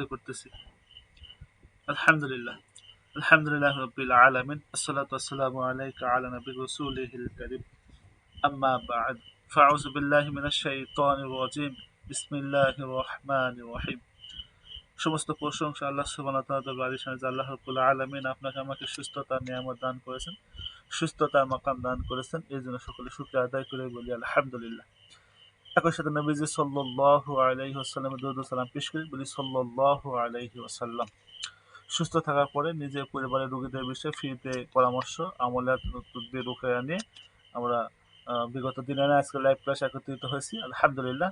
করতেছি। আলহামদুলিল্লাহ। আলহামদুলিল্লাহ রাব্বিল আলামিন। আসসালাতু ওয়াসসালামু আলাইকা আলা নবি রাসূলিহিল কারীম। আম্মা বা'দ। ফাআউযু বিল্লাহি মিনাশ শাইতানির রাজীম। বিসমিল্লাহির রহমানির রহিম। সমস্ত প্রশংসা আল্লাহ সুবহানাহু ওয়া তাআলার বারিশান যে আল্লাহ রাব্বুল আলামিন আপনাকে আমাকে সুস্থতার নিয়ামত দান করেছেন, সুস্থতার মাকাম দান করেছেন। এই জন্য সকলে শুকরিয়া আদায় করে বলি আলহামদুলিল্লাহ। একই সাথে নবীজি সাল্লাল্লাহু আলাইহি ওয়াসাল্লামের দরুদ ও সালাম পেশ করি, বলি সাল্লাল্লাহু আলাইহি ওয়াসাল্লাম। সুস্থ থাকার পরে নিজের পরিবারের রোগীদের বিষয়ে ফ্রিতে পরামর্শ, আমলাত তদবির রুকিয়া নিয়ে আমরা বিগত দিনে আজকে লাইভ ক্লাস একত্রিত হয়েছি আলহামদুলিল্লাহ।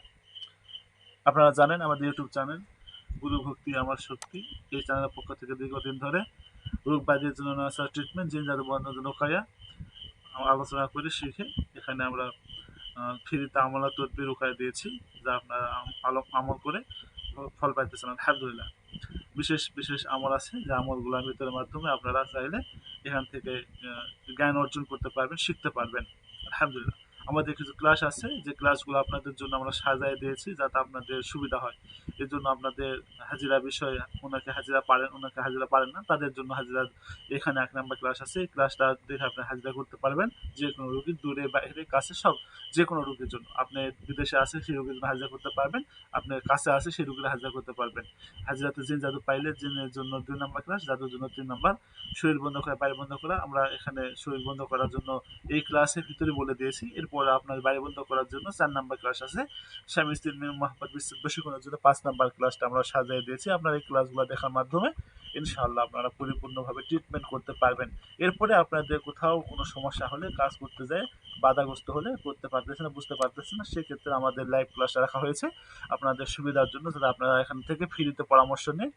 আপনারা জানেন আমাদের ইউটিউব চ্যানেল গুরু ভক্তি আমার শক্তি, এই চ্যানেলের পক্ষ থেকে দীর্ঘদিন ধরে রোগ ব্যাধির জন্য নেওয়া ট্রিটমেন্ট, জিন জাদু বন্ধন রুকিয়া আলোচনা করে শিখে এখানে আমরা ফ্রিতে আমলাত তদবির রুকিয়া দিয়েছি, যা আপনারা আমল করে ফল পাইতেছেন আলহামদুলিল্লাহ। বিশেষ বিশেষ আমল আছে, যে আমলগুলোর ভিতরের মাধ্যমে আপনারা চাইলে এখান থেকে জ্ঞান অর্জন করতে পারবেন, শিখতে পারবেন আলহামদুলিল্লাহ। আমাদের কিছু ক্লাস আছে, যে ক্লাসগুলো আপনাদের জন্য আমরা সাজায় দিয়েছি যাতে আপনাদের সুবিধা হয়। এর জন্য আপনাদের হাজিরা বিষয়ে ওনাকে হাজিরা পারেন, ওনাকে হাজিরা পারেন না, তাদের জন্য হাজিরা এখানে 1 নম্বর ক্লাস আছে। এই ক্লাসটা দেখে আপনি হাজিরা করতে পারবেন। যে কোনো রোগীর, দূরে বাইরে কাছে সব, যে কোনো রোগীর জন্য। আপনি বিদেশে আছে সেই রোগীর জন্য হাজিরা করতে পারবেন, আপনার কাছে আছে সেই রোগীরা হাজিরা করতে পারবেন। হাজিরাতে জিন জাদু পাইলে জিনের জন্য 2 নম্বর ক্লাস, জাদুর জন্য 3 নম্বর। শরীর বন্ধ করা, বাড়ি বন্ধ করা, আমরা এখানে শরীর বন্ধ করার জন্য এই ক্লাসের ভিতরে বলে দিয়েছি। এরপর আপনার বাড়ি বন্ধ করার জন্য 4 নম্বর ক্লাস আছে। স্বামী স্ত্রীর নিয়ম মহব্বত বশীকরণের জন্য 5 নম্বর ক্লাসটা আমরা সাজিয়ে দিয়েছি। আপনার এই ক্লাসগুলো দেখার মাধ্যমে ইনশাআল্লাহ আপনারা পরিপূর্ণভাবে ট্রিটমেন্ট করতে পারবেন। এরপরে আপনাদের কোথাও কোনো সমস্যা হলে, কাজ করতে যায় বাধাগ্রস্ত হলে, করতে পারতেছেন না, বুঝতে পারতেছেন না, সেক্ষেত্রে আমাদের লাইভ ক্লাসটা রাখা হয়েছে আপনাদের সুবিধার জন্য, যাতে আপনারা এখান থেকে ফ্রিতে পরামর্শ নিয়ে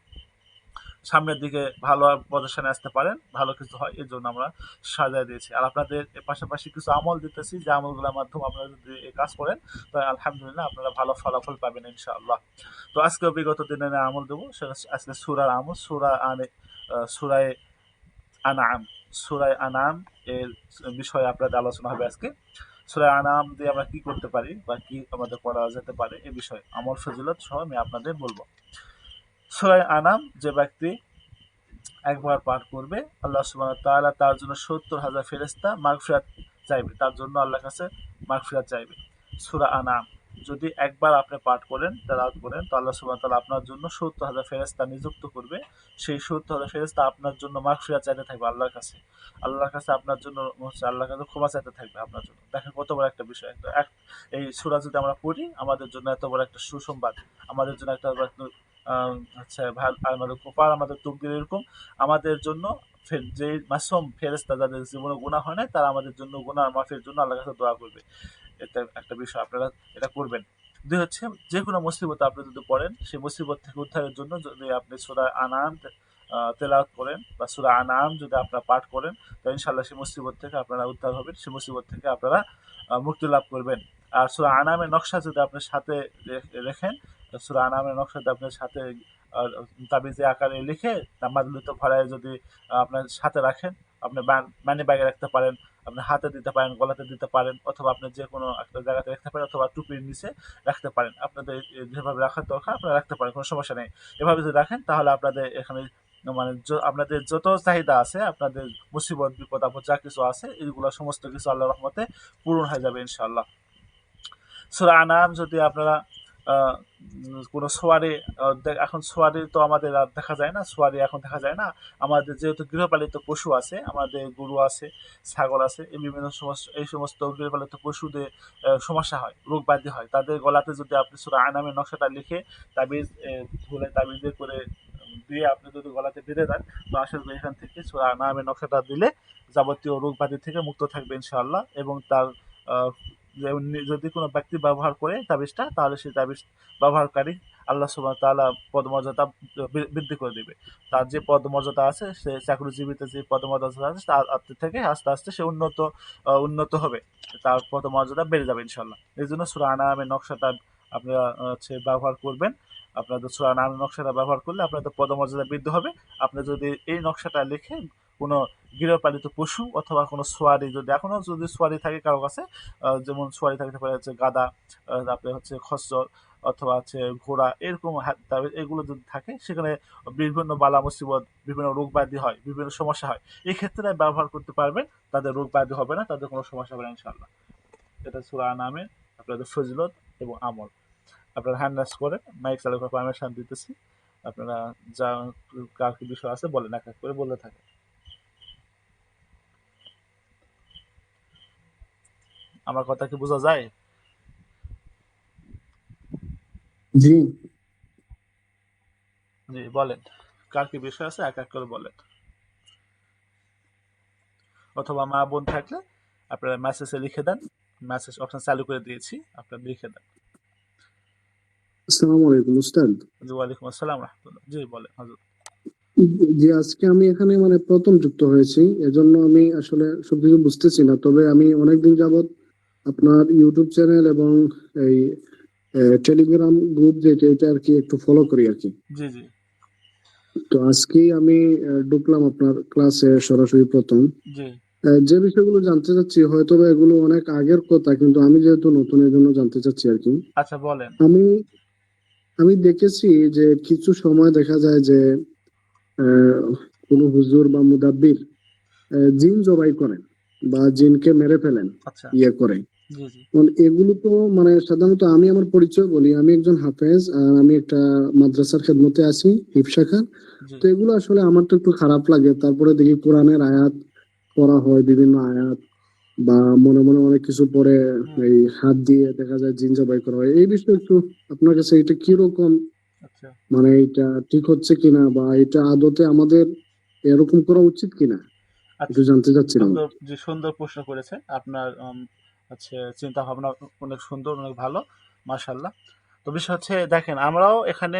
সামনের দিকে ভালো পজিশনে আসতে পারেন, ভালো কিছু হয়, এর জন্য আমরা সাজায় দিয়েছি। আর আপনাদের এর পাশাপাশি কিছু আমল দিতেছি, যে আমলগুলোর মাধ্যমে আপনারা যদি এই কাজ করেন তাহলে আলহামদুলিল্লাহ আপনারা ভালো ফলাফল পাবেন ইনশাআল্লাহ। তো আজকে বিগত দিনে আমল দেবো, সেটা আজকে সূরার আমল, সূরায়ে আনআম, সূরায়ে আনআম এর বিষয়ে আপনাদের আলোচনা হবে আজকে। সূরা আনআম দিয়ে আমরা কি করতে পারি বা কি আমাদের করা যেতে পারে এ বিষয়ে আমল ফজিলত সহ আমি আপনাদের বলবো। সূরা আনআম যে ব্যক্তি একবার পাঠ করবে, আল্লাহ সুবহানাহু ওয়া তাআলা তার জন্য 70,000 ফেরেশতা মাগফিরাত চাইবে, তার জন্য আল্লাহর কাছে মাগফিরাত চাইবে। সূরা আনআম যদি একবার আপনি পাঠ করেন, তেলাওয়াত করেন, তো আল্লাহ সুবহানাহু ওয়া তাআলা আপনার জন্য 70,000 ফেরেশতা নিযুক্ত করবে। সেই 70,000 ফেরেশতা আপনার জন্য মাগফিরাত চাইতে থাকবে আল্লাহর কাছে। আল্লাহর কাছে আপনার জন্য আল্লাহর কাছে ক্ষমা চাইতে থাকবে আপনার জন্য। দেখেন কত বড় একটা বিষয়। এই সূরা যদি আমরা পড়ি, আমাদের জন্য এত বড় একটা সুসংবাদ, আমাদের জন্য একটা আচ্ছা আমাদের কপাল, আমাদের তকদির এরকম। আমাদের জন্য যে মাসুম ফেরেশতা, যাদের জীবনে গুনাহ হয় না, তারা আমাদের জন্য গুনাহ মাফের জন্য আল্লাহর কাছে দোয়া করবে। এটা একটা বিষয়, আপনারা এটা করবেন। দুই হচ্ছে, যে কোনো মুসিবত আপনি যদি পড়েন, সেই মুসিবত থেকে উদ্ধারের জন্য যদি আপনি সূরা আনআম তেলাওয়াত করেন বা সূরা আনআম যদি আপনারা পাঠ করেন, তো ইনশাআল্লাহ সেই মুসিবত থেকে আপনারা উদ্ধার হবেন, সেই মুসিবত থেকে আপনারা মুক্তি লাভ করবেন। আর সূরা আনআমের নকশা যদি আপনার সাথে রেখেন, সূরা আনআমের নকশা যদি আপনার সাথে তাবিজে আকারে লিখে তামাদুলিতে ভরায় যদি আপনার সাথে রাখেন, আপনি মানি ব্যাগে রাখতে পারেন, আপনি হাতে দিতে পারেন, গলাতে দিতে পারেন, অথবা আপনি যে কোনো একটা জায়গাতে রাখতে পারেন, অথবা টুপির নিচে রাখতে পারেন। আপনাদের যেভাবে রাখার দরকার আপনারা রাখতে পারেন, কোনো সমস্যা নেই। এভাবে যদি রাখেন তাহলে আপনাদের এখানে মানে আপনাদের যত চাহিদা আছে, আপনাদের মুসিবত বিপদ আপদ যা কিছু আছে, এগুলো সমস্ত কিছু আল্লাহর রহমতে পূরণ হয়ে যাবে ইনশাআল্লাহ। সূরা আনআম যদি আপনারা কোনো সোয়ারি, এখন সোয়ারি তো আমাদের আর দেখা যায় না, সোয়ারি এখন দেখা যায় না। আমাদের যেহেতু গৃহপালিত পশু আছে, আমাদের গরু আছে, ছাগল আছে, এই বিভিন্ন এই সমস্ত গৃহপালিত পশুদের সমস্যা হয়, রোগ ব্যাধি হয়, তাদের গলাতে যদি আপনি সূরা আনআমের নকশাটা লিখে তাবিজ ধুলে তাবিজে করে দিয়ে আপনি যদি গলাতে বেঁধে দেন, তো আসলে এখান থেকে সূরা আনআমের নকশাটা দিলে যাবতীয় রোগ ব্যাধি থেকে মুক্ত থাকবে ইনশাআল্লাহ। এবং তার যদি কোনো ব্যক্তি ব্যবহার করে তাবিজটা, তাহলে সেই তাবিজ ব্যবহারকারী আল্লাহ সুবহানাহু ওয়া তাআলা পদমর্যাদা বৃদ্ধি করে দিবে। তার যে পদমর্যাদা আছে, সে চাকরিজীবীতে যে পদমর্যাদা আছে, তার থেকে আস্তে আস্তে সে উন্নত হবে, তার পদমর্যাদা বেড়ে যাবে ইনশাআল্লাহ। এই জন্য সূরা আনআমের নকশাটা আপনারা ব্যবহার করবেন। আপনাদের সূরা আনআমের নকশাটা ব্যবহার করলে আপনাদের পদমর্যাদা বৃদ্ধি হবে। আপনি যদি এই নকশাটা লিখে কোনো গৃহপালিত পশু অথবা কোনো সোয়ারি, যদি এখনও যদি সোয়ারি থাকে কারো কাছে, যেমন সোয়ারি থাকতে পারে হচ্ছে গাধা, তারপরে হচ্ছে খচ্চর, অথবা হচ্ছে ঘোড়া, এরকম হাত তাবিজ এগুলো যদি থাকে, সেখানে বিভিন্ন বালা মুসিবত, বিভিন্ন রোগ ব্যাধি হয়, বিভিন্ন সমস্যা হয়, এই ক্ষেত্রে ব্যবহার করতে পারবেন, তাদের রোগ ব্যাধি হবে না, তাদের কোনো সমস্যা হবে না ইনশাআল্লাহ। এটা সূরা নামে আপনাদের ফজিলত এবং আমল। আপনারা হ্যান্ড রাইজ করে মাইক চালু করে পারমিশন দিতেছি, আপনারা যা কার কি বিষয় আছে বলেন, এক এক করে বলতে থাকে। আমার কথা কি বোঝা যায়? জি। জি বলেন, কার কি বিষয় আছে এক এক করে বলেন। অথবা মা বোন থাকলে আপনারা মেসেজে লিখে দেন, মেসেজ অপশন চালু করে দিয়েছি, আপনারা লিখে দেন। আসসালামু আলাইকুম উস্তাদ। জি ওয়ালাইকুম আসসালাম রহমতুল্লাহ। জি বলেন হজরত। জি, আজকে আমি এখানে মানে প্রথম যুক্ত হয়েছি, এজন্য আমি আসলে সবকিছু বুঝতেছি না। তবে আমি অনেকদিন যাবত আপনার ইউটিউব চ্যানেল এবং এই টেলিগ্রাম গ্রুপ যেটা এটা আর কি একটু ফলো করি আর কি। জি জি তো আজকেই আমি ঢুকলাম আপনার ক্লাসে সরাসরি প্রথম। জি। যে বিষয়গুলো জানতে চাচ্ছি হয়তো বা এগুলো অনেক আগের কথা, কিন্তু আমি যেহেতু নতুন এর জন্য জানতে চাচ্ছি আর কি। আচ্ছা বলেন। আমি আমি দেখেছি যে কিছু সময় দেখা যায় যে আহ, কোনো হুজুর বা মুদাব্বির জিন জবাই করেন বা জিনকে মেরে ফেলেন, আচ্ছা। ইয়ে করে। জি জি এগুলো তো মানে সাধারণত আমি আমার পরিচয় বলি, আমি একজন হাফেজ আর আমি একটা মাদ্রাসার খেদমতে আছি, হিফ শাখা। জি তো এগুলো আসলে আমার তো একটু খারাপ লাগে। তারপরে দেখি কোরআনের আয়াত পড়া হয়, বিভিন্ন আয়াত, বা মনে মনে অনেক কিছু পরে হুম। এই হাত দিয়ে দেখা যায় জিন জবাই করা হয়। এই বিষয়ে একটু আপনার কাছে এটা কিরকম, আচ্ছা মানে এটা ঠিক হচ্ছে কিনা বা এটা আদতে আমাদের এরকম করা উচিত কিনা আচ্ছা। একটু জানতে চাচ্ছিলাম। সুন্দর, যে সুন্দর প্রশ্ন করেছেন আপনার, হচ্ছে চিন্তা ভাবনা অনেক সুন্দর, অনেক ভালো, মাশাল্লাহ। তো বিষয় হচ্ছে দেখেন, আমরাও এখানে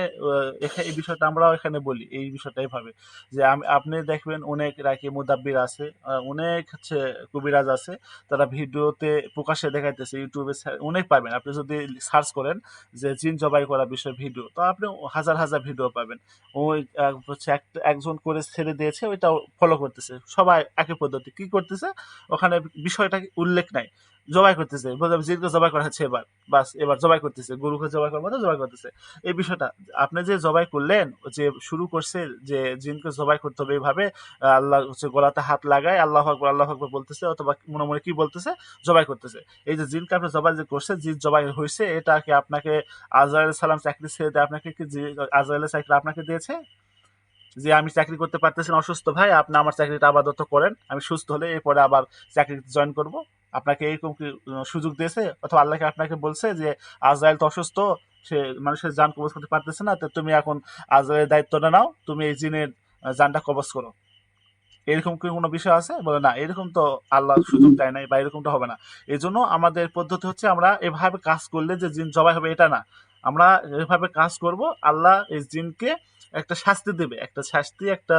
এই বিষয়টা আমরাও এখানে বলি, এই বিষয়টা এইভাবে যে আপনি দেখবেন অনেক রাকি মুদাব্বির আছে, অনেক হচ্ছে কবিরাজ আছে, তারা ভিডিওতে প্রকাশ্যে দেখাইতেছে, ইউটিউবে অনেক পাবেন। আপনি যদি সার্চ করেন যে জিন জবাই করা বিষয় ভিডিও, তো আপনি হাজার হাজার ভিডিও পাবেন। ওই হচ্ছে একজন করে ছেড়ে দিয়েছে, ওইটাও ফলো করতেছে, সবাই একই পদ্ধতি কি করতেছে, ওখানে বিষয়টা উল্লেখ নাই, জবাই করতেছে, জিনকে জবাই করা হচ্ছে এবার, বাস এবার জবাই করতেছে, গরুকে জবাই করার মতো জবাই করতেছে। এই বিষয়টা আপনি যে জবাই করলেন, যে শুরু করছে যে জিনকে জবাই করতে হবে এইভাবে, আল্লাহ হচ্ছে গলাতে হাত লাগায় আল্লাহ আকবার বলতেছে, অথবা মনে মনে কি বলতেছে, জবাই করতেছে। এই যে জিনকে আপনি জবাই যে করছে, জিন জবাই হয়েছে, এটা কি আপনাকে আজরাইল সালাম চাকরি ছেড়ে দিয়ে আপনাকে কি আজরাইলের চাকরি আপনাকে দিয়েছে? যে আমি চাকরি করতে পারতেছি না, অসুস্থ ভাই, আপনি আমার চাকরিটা আপাতত করেন, আমি সুস্থ হলে এরপরে আবার চাকরি জয়েন করব, আপনাকে এইরকম কি সুযোগ দিয়েছে? অথবা আল্লাহকে আপনাকে বলছে যে আজরাইল তো অসুস্থ, সে মানুষের জান কবজ করতে পারতেছে না, তো তুমি এখন আজরাইলের দায়িত্বটা নাও, তুমি এই জিনের জানটা কবজ করো। এরকম কি কোনো বিষয় আছে? বলে না, এরকম তো আল্লাহ সুযোগ দেয় নাই, বা এরকমটা হবে না। এই জন্য আমাদের পদ্ধতি হচ্ছে, আমরা এভাবে কাজ করলে যে জিন জবাই হবে এটা না, আমরা এভাবে কাজ করব, আল্লাহ এই জিনকে একটা শাস্তি দেবে, একটা শাস্তি, একটা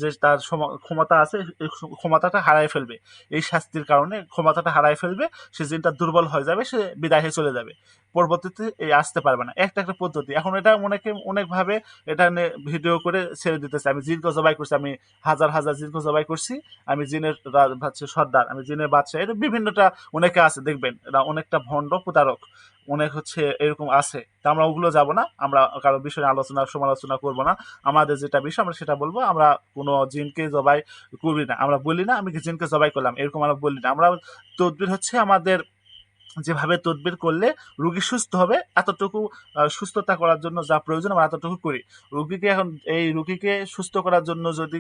যে তার ক্ষমতা আছে, এই ক্ষমতাটা হারায় ফেলবে, এই শাস্তির কারণে ক্ষমতাটা হারায় ফেলবে, সে জিনটা দুর্বল হয়ে যাবে, সে বিদায় হয়ে চলে যাবে, পরবর্তীতে এই আসতে পারবে না। একটা একটা পদ্ধতি, এখন এটা অনেকে অনেকভাবে এটা নিয়ে ভিডিও করে ছেড়ে দিতেছে, আমি জিনকে জবাই করছি, আমি হাজার হাজার জিনকে জবাই করছি, আমি জিনের হচ্ছে সর্দার, আমি জিনের বাদশা, এটা বিভিন্নটা অনেকে আছে দেখবেন, এরা অনেকটা ভণ্ড প্রতারক, অনেক হচ্ছে এরকম আছে। তা আমরা ওগুলো যাব না, আমরা কারো বিষয়ে আলোচনা সমালোচনা করব না, আমাদের যেটা বিষয় আমরা সেটা বলবো। আমরা কোনো জিনকে জবাই করি না, আমরা বলি না আমি জিনকে জবাই করলাম, এরকম আমরা বলি না। আমরা তদবির হচ্ছে আমাদের, যেভাবে তদবির করলে রুগী সুস্থ হবে, এতটুকু সুস্থতা করার জন্য যা প্রয়োজন আমরা এতটুকু করি। রুগীকে এখন এই রুগীকে সুস্থ করার জন্য যদি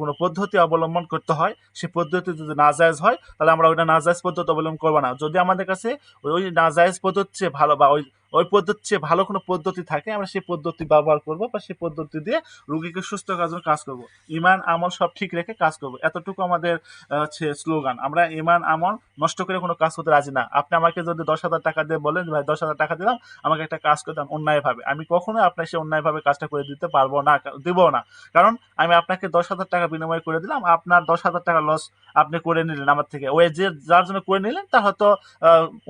কোনো পদ্ধতি অবলম্বন করতে হয়, সেই পদ্ধতি যদি নাজায়েজ হয়, তাহলে আমরা ওইটা নাজায়েজ পদ্ধতি অবলম্বন করবো না। যদি আমাদের কাছে ওই নাজায়েজ পদ্ধতি চেয়ে ভালো, বা ওই ওই পদ্ধতির চেয়ে ভালো কোনো পদ্ধতি থাকে, আমরা সেই পদ্ধতি ব্যবহার করব, বা সেই পদ্ধতি দিয়ে রুগীকে সুস্থ করার জন্য কাজ করব। ইমান আমল সব ঠিক রেখে কাজ করব, এতটুকু আমাদের হচ্ছে স্লোগান। আমরা ইমান আমল নষ্ট করে কোনো কাজ করতে রাজি না। আপনি আমাকে যদি 10,000 টাকা দিয়ে বলেন, ভাই 10,000 টাকা দিলাম, আমাকে একটা কাজ করতে অন্যায়ভাবে, আমি কখনোই আপনার সে অন্যায়ভাবে কাজটা করে দিতে পারবো না, দেবো না। কারণ আমি আপনাকে 10,000 টাকা বিনিময় করে দিলাম, আপনার 10,000 টাকা লস আপনি করে নিলেন আমার থেকে, ওই যে যার জন্য করে নিলেন তার হয়তো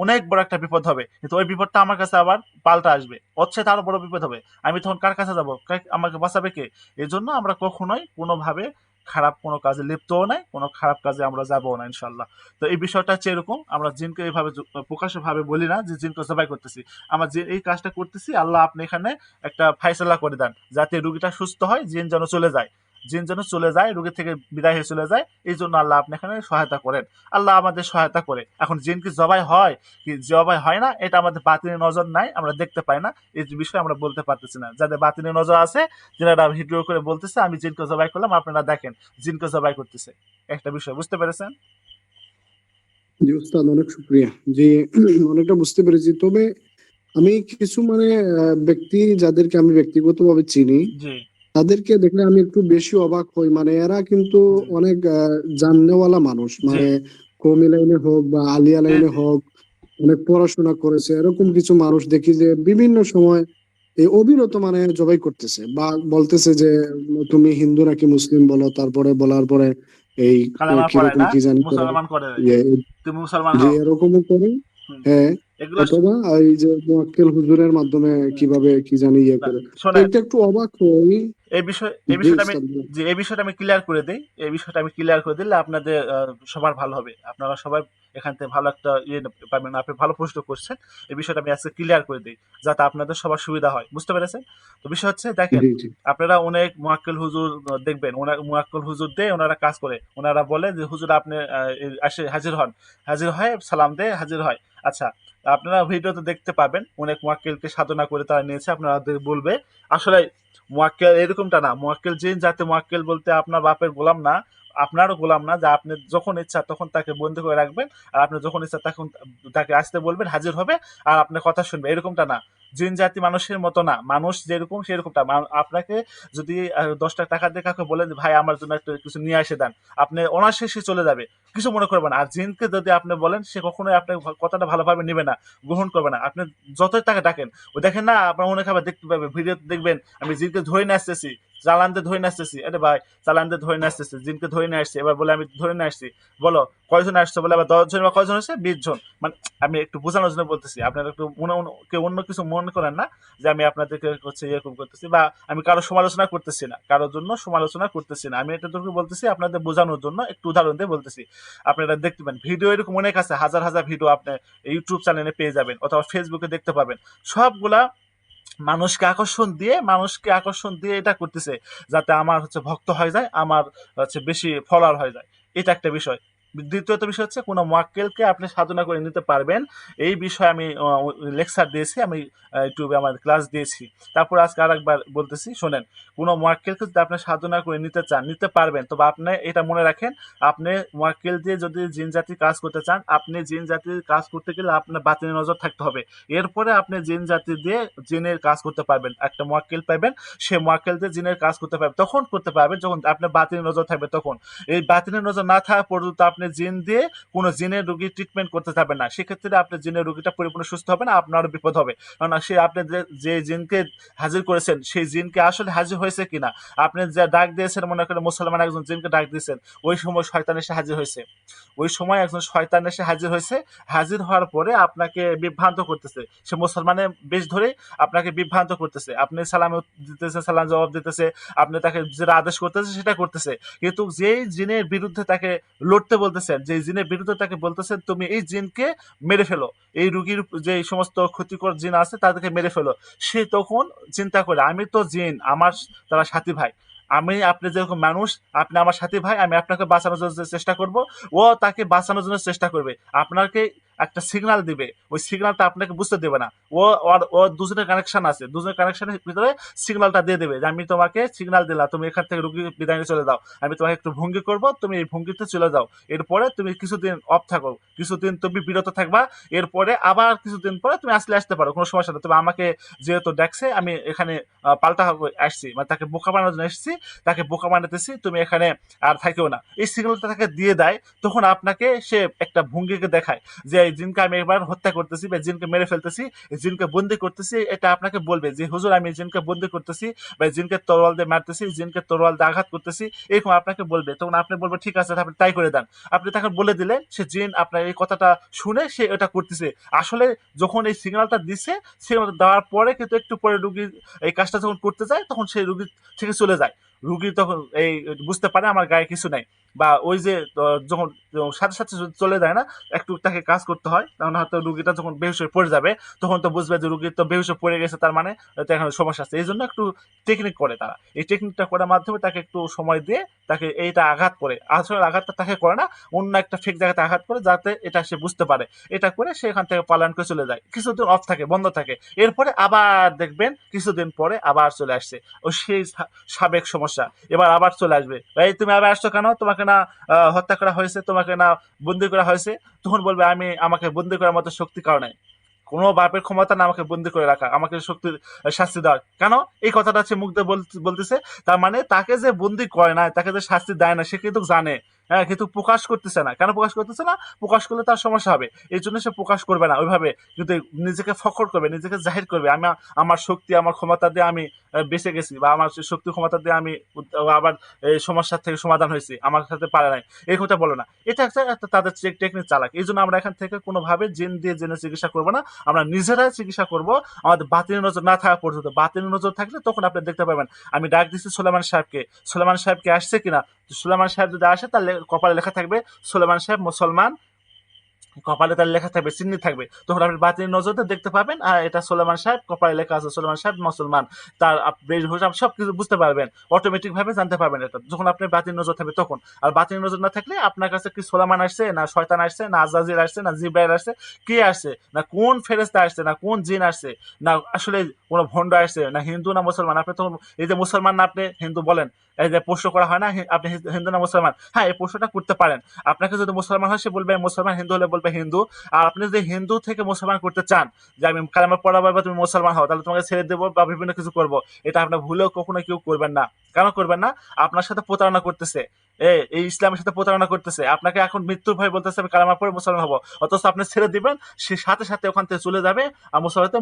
অনেক বড় একটা বিপদ হবে, কিন্তু ওই বিপদটা আমার কাছে আবার পাল্টা আসবে, হচ্ছে তারও বড় বিপদ হবে, আমি তখন কার কাছে যাবো? আমাকে বাঁচাবে কে? এই জন্য আমরা কখনোই কোনোভাবে খারাপ কোনো কাজে লিপ্তও নাই, কোনো খারাপ কাজে আমরা যাবো না ইনশাল্লাহ। তো এই বিষয়টা হচ্ছে এরকম, আমরা জিনকে এইভাবে প্রকাশ্যভাবে বলি না যে জিনকে জবাই করতেছি। আমরা যে এই কাজটা করতেছি, আল্লাহ আপনি এখানে একটা ফায়সালা করে দেন যাতে রুগীটা সুস্থ হয়, জিন যেন চলে যায়, জিন যেন চলে যায়, রোগী থেকে বিদায় হয়ে চলে যায়, এই জন্য আল্লাহ আপনি এখানে সহায়তা করেন। আল্লাহ আমাদের সহায়তা করে। এখন জিন কি জবাই হয় কি জবাই হয় না, এটা আমাদের বাতিলের নজর নাই, আমরা দেখতে পাই না, এই বিষয়ে আমরা বলতে পারতেছি না। যাদের বাতিলের নজর আছে, যারা ভিডিও করে বলতেছে আমি জিনকে জবাই করলাম, আপনারা দেখেন জিনকে জবাই করতেছে, একটা বিষয় বুঝতে পেরেছেন? জি উস্তাদ, অনেক শুক্রিয়া। জি অনেকটা বুঝতে পেরেছি। তবে আমি কিছু ব্যক্তি যাদেরকে আমি ব্যক্তিগতভাবে চিনি, জি তাদেরকে দেখলে আমি একটু বেশি অবাক হই। এরা কিন্তু জি অনেক জাননেওয়ালা মানুষ, জি কওমি লাইনে হোক বা আলিয়া জি লাইনে জি হোক, অনেক পড়াশোনা করেছে। এরকম কিছু মানুষ দেখি যে বিভিন্ন সময় এই অবিরত জবাই করতেছে বা বলতেছে যে তুমি হিন্দু নাকি মুসলিম বলো, তারপরে বলার পরে এই কালেমা পড়ে কিরকম না, কি জানি করে, মুসলমান করে দেয়, ইয়ে, তুমি মুসলমান যে হও। এরকমও করে। হুম, হ্যাঁ, এগুলো অথবা এই যে মোয়াক্কেল হুজুরের মাধ্যমে হুম, কিভাবে কি জানি ইয়ে না, করে। তো শোনেন, এটা একটু অবাক হই। এই জি বিষয়টা আমি, উস্তাদ বলেন। যে এই বিষয়টা আমি ক্লিয়ার করে দিই, এই বিষয়টা আমি ক্লিয়ার করে দিলে আপনাদের সবার ভালো হবে, আপনারা সবাই এখান থেকে ভালো একটা ইয়ে পাবেন, আপনি ভালো প্রশ্ন করছেন। এই বিষয়টা আমি আজকে ক্লিয়ার করে দিই যাতে আপনাদের সবার সুবিধা হয়, বুঝতে পেরেছেন? তো বিষয় হচ্ছে দেখেন, জি জি আপনারা অনেক মুয়াক্কেল হুজুর দেখবেন, ওনার মুয়াক্কেল হুজুর দিয়ে ওনারা কাজ করে, ওনারা বলে যে হুজুর আপনি আসে হাজির হন, হাজির হয় সালাম দিয়ে হাজির হয়। আচ্ছা, আপনারা ভিডিওতে দেখতে পাবেন অনেক মুয়াক্কেলকে সাধনা করে তারা নিয়েছে, আপনারা বলবে আসলে মোয়াক্কেল এরকমটা না। মোয়াক্কেল জিন যাতে, মোয়াক্কেল বলতে আপনার বাপের গোলাম না, আপনারও গোলাম না, যে আপনি যখন ইচ্ছা তখন তাকে বন্দি করে রাখবেন, আর আপনি যখন ইচ্ছা তখন তাকে আসতে বলবেন, হাজির হবে, আর আপনার কথা শুনবে, এরকমটা না। জিন জাতি মানুষের মতো না, মানুষ যেরকম সেরকমটা। আপনাকে যদি 10 টাকা দিয়ে কাউকে বলেন যে ভাই আমার জন্য একটা কিছু নিয়ে এসে দেন, আপনি অনায়াসে সে চলে যাবে, কিছু মনে করবে না। আর জিনকে যদি আপনি বলেন, সে কখনোই আপনার কথাটা ভালোভাবে নেবে না, গ্রহণ করবে না। আপনি যতই তাকে ডাকেন, ও দেখেন না, আপনার অনেক আবার দেখতে পাবে, ভিডিও দেখবেন আমি জিনকে ধরে নিয়ে আসতেছি, চালানতে ধরে নিয়ে আসতেছি, আরে ভাই চালানতে ধরে নিয়ে আসতেছি, জিনকে ধরে নিয়ে আসছি, এবার বলে আমি ধরে নিয়ে আসছি, বলো কয়জন আসছে, বলে আবার 10 জন বা কয়জন হচ্ছে, 20 জন। মানে আমি একটু বোঝানোর জন্য বলতেছি, আপনারা একটু কেউ অন্য কিছু মনে করেন না যে আমি আপনাদেরকে হচ্ছে এরকম করতেছি, বা আমি কারো সমালোচনা করতেছি না, কারোর জন্য সমালোচনা করতেছি না, আমি এটা তোকে বলতেছি আপনাদের বোঝানোর জন্য, একটু উদাহরণ দিয়ে বলতেছি। আপনারা দেখতে পাবেন ভিডিও এরকম অনেক আছে, হাজার হাজার ভিডিও আপনি ইউটিউব চ্যানেলে পেয়ে যাবেন অথবা ফেসবুকে দেখতে পাবেন। সবগুলা মানুষকে আকর্ষণ দিয়ে এটা করতেছে যাতে আমার হচ্ছে ভক্ত হয়ে যায়, আমার হচ্ছে বেশি ফলোয়ার হয়ে যায়, এটা একটা বিষয়। দ্বিতীয়ত বিষয় হচ্ছে কোনো মোয়াক্কেলকে আপনি সাধনা করে নিতে পারবেন, এই বিষয়ে আমি লেকচার দিয়েছি, আমি ইউটিউবে আমার ক্লাস দিয়েছি। তারপর আজকে আরেকবার বলতেছি, শোনেন, কোনো মোয়াক্কেলকে যদি আপনি সাধনা করে নিতে চান, নিতে পারবেন, তবে আপনি এটা মনে রাখেন, আপনি মোয়াক্কেল দিয়ে যদি জিন জাতির কাজ করতে চান, আপনি জিন জাতির কাজ করতে গেলে আপনার বাতিলের নজর থাকতে হবে। এরপরে আপনি জিন জাতি দিয়ে জিনের কাজ করতে পারবেন, একটা মোয়াক্কেল পাবেন, সে মোয়াক্কেল দিয়ে জিনের কাজ করতে পারবেন, তখন করতে পারবেন যখন আপনার বাতিলের নজর থাকবে। তখন এই বাতিলের নজর না থাকা পর্যন্ত আপনি জিন দিয়ে কোনো জিনের রোগী ট্রিটমেন্ট করতে পারবেন না, সেক্ষেত্রে আপনার জিনের রোগীটা পরিপূর্ণ সুস্থ হবে না, আপনারও বিপদ হবে। কারণ সে আপনি যে জিনকে হাজির করেছেন, সেই জিনকে আসলে হাজির হয়েছে কিনা, আপনি যা ডাক দিয়েছেন, মনে করেন মুসলমান একজন জিনকে ডাক দিয়েছেন, ওই সময় শয়তান এসে হাজির হয়েছে, ওই সময় একজন শয়তান এসে হাজির হয়েছে, হাজির হওয়ার পরে আপনাকে বিভ্রান্ত করতেছে, সে মুসলমানের বেশ ধরে আপনাকে বিভ্রান্ত করতেছে, আপনি সালাম দিতেছে, সালাম জবাব দিতেছে, আপনি তাকে যেটা আদেশ করতেছে সেটা করতেছে, কিন্তু যেই জিনের বিরুদ্ধে তাকে লড়তে বলতেছেন, যে জিনের বিরুদ্ধে তাকে বলতেছেন তুমি এই জিনকে মেরে ফেলো, এই রুগীর যে সমস্ত ক্ষতিকর জিন আছে তাদেরকে মেরে ফেলো, সে তখন চিন্তা করে আমি তো জিন, আমার তারা সাথী ভাই, আমি আপনি যেরকম মানুষ, আপনি আমার সাথী ভাই, আমি আপনাকে বাঁচানোর জন্য চেষ্টা করব, ও তাকে বাঁচানোর জন্য চেষ্টা করবে, আপনাকে একটা সিগন্যাল দিবে, ওই সিগন্যালটা আপনাকে বুঝতে দেবে না, ও দুজনের কানেকশন আছে, দুজনের কানেকশনের ভিতরে সিগন্যালটা দিয়ে দেবে যে আমি তোমাকে সিগন্যাল দিলাম, তুমি এখান থেকে রুগী বিদায় নিয়ে চলে যাও, আমি তোমাকে একটু ভঙ্গি করব, তুমি এই ভঙ্গিতে চলে যাও, এরপরে তুমি কিছুদিন অফ থাকো, কিছুদিন তুমি বিরত থাকবা, এরপরে আবার কিছুদিন পরে তুমি আসতে পারো, কোনো সমস্যা নেই, তবে আমাকে যেহেতু দেখছে আমি এখানে পাল্টা আসছি, মানে তাকে বোকা বানানোর জন্য এসেছি, তাকে বোকা বানাতেছি, তুমি এখানে আর থাকিও না, এই সিগন্যালটা তাকে দিয়ে দেয়। তখন আপনাকে সে একটা ভঙ্গিকে দেখায় যে এই জিনকে আমি এবার হত্যা করতেছি বা জিনকে মেরে ফেলতেছি, এই জিনকে বন্দি করতেছি, এটা আপনাকে বলবে যে হুজুর আমি এই জিনকে বন্দি করতেছি বা এই জিনকে তরোয়াল দিয়ে মারতেছি, জিনকে তরোয়াল দিয়ে আঘাত করতেছি, এরকম আপনাকে বলবে। তখন আপনি বলবেন ঠিক আছে, আপনি তাই করে দেন, আপনি তাকে বলে দিলে সে জিন আপনার এই কথাটা শুনে সে এটা করতেছে। আসলে যখন এই সিগন্যালটা দিছে, সিগন্যালটা দেওয়ার পরে কিন্তু একটু পরে রুগী এই কাজটা যখন করতে যায়, তখন সেই রুগী থেকে চলে যায়। রুগী তখন এই বুঝতে পারে আমার গায়ে কিছু নাই, বা ওই যে যখন সাথে সাথে যদি চলে যায় না, একটু তাকে কাজ করতে হয়, তখন হয়তো রুগীটা যখন বেহুশ হয়ে পড়ে যাবে, তখন তো বুঝবে যে রুগী তো বেহুশ হয়ে পড়ে গেছে, তার মানে তো এখানে সমস্যা আছে। এই জন্য একটু টেকনিক করে তারা, এই টেকনিকটা করার মাধ্যমে তাকে একটু সময় দিয়ে তাকে এইটা আঘাত করে, আসলে আঘাতটা তাকে করে না, অন্য একটা ফেক জায়গাতে আঘাত করে, যাতে এটা সে বুঝতে পারে। এটা করে সে এখান থেকে পালায়ন করে চলে যায়, কিছুদিন অফ থাকে, বন্ধ থাকে, এরপরে আবার দেখবেন কিছুদিন পরে আবার চলে আসছে ও সেই সাবেক সমস্যা, এবার আবার চলে আসবে, এই তুমি আবার আসছো কেন, তোমাকে না হত্যা করা হয়েছে, তোমাকে না বন্দি করা হয়েছে, তখন বলবে আমি আমাকে বন্দি করার মতো শক্তি কারণে কোনো বাপের ক্ষমতা না আমাকে বন্দি করে রাখা, আমাকে শক্তি শাস্তি দেওয়ার। কেন এই কথাটা সে মুখ দিয়ে বলতেছে, তার মানে তাকে যে বন্দি করে না, তাকে যে শাস্তি দেয় না, সে কিন্তু জানে, হ্যাঁ, কিন্তু প্রকাশ করতেছে না। কেন প্রকাশ করতেছে না? প্রকাশ করলে তার সমস্যা হবে, এই জন্য সে প্রকাশ করবে না ওইভাবে, কিন্তু নিজেকে ফখর করবে, নিজেকে জাহির করবে, আমি আমার শক্তি আমার ক্ষমতা দিয়ে আমি বেঁচে গেছি, বা আমার শক্তি ক্ষমতা দিয়ে আমি আবার এই সমস্যার থেকে সমাধান হয়েছি, আমার সাথে পারে নাই, এই কথা বলো না। এটা একটা তাদের টেকনিক চালাক। এই জন্য আমরা এখান থেকে কোনোভাবে জিন দিয়ে জেনে চিকিৎসা করবো না, আমরা নিজেরাই চিকিৎসা করব, আমাদের বাতিল নজর না থাকা পর্যন্ত। বাতিল নজর থাকলে তখন আপনি দেখতে পাবেন। আমি ডাক দিচ্ছি সোলেমান সাহেবকে, সোলেমান সাহেবকে আসছে কিনা, সোলেমান সাহেব যদি আসে তাহলে কপালে লেখা থাকবে সোলেমান সাহেব মুসলমান, কপালে তার লেখা থাকবে, চিহ্ন থাকবে, তখন আপনি বাতিল নজরতে দেখতে পাবেন আর এটা সোলেমান সাহেব, কপালে লেখা আছে সোলেমান সাহেব মুসলমান, তার বেশভূষা সব কিছু বুঝতে পারবেন, অটোমেটিক ভাবে জানতে পারবেন এটা, যখন আপনি বাতিল নজর থাকবে তখন। আর বাতিল নজর না থাকলে আপনার কাছে কি সোলেমান আসছে, না শয়তান আসছে, না আজাজিল আসছে, না জিব্রাইল আসছে, কে আসছে, না কোন ফেরেশতা আসছে, না কোন জিন আসছে, না আসলে কোনো ভণ্ড আসছে, না হিন্দু না মুসলমান, আপনি তখন এই যে মুসলমান না আপনি হিন্দু বলেন, এই যে প্রশ্ন করা হয় না আপনি হিন্দু না মুসলমান, হ্যাঁ এই প্রশ্নটা করতে পারেন। আপনাকে যদি মুসলমান হয় সে বলবে মুসলমান, হিন্দু হলে বলবে হিন্দু। আর আপনি যদি হিন্দু থেকে মুসলমান করতে চান, যে আমি কালেমা পড়াবো বা তুমি মুসলমান হও, তাহলে তোমাকে ছেড়ে দেবো বা বিভিন্ন কিছু করবো, এটা আপনার ভুলেও কখনো কেউ করবেন না। কেন করবেন না? আপনার সাথে প্রতারণা করতেছে, এই ইসলামের সাথে প্রতারণা করতেছে, আপনাকে এখন মৃত্যুর ভয় বলতেছে আমি কালেমা পড়ে মুসলমান হবো, অথচ আপনি ছেড়ে দিবেন, সে সাথে সাথে ওখান থেকে চলে যাবে আর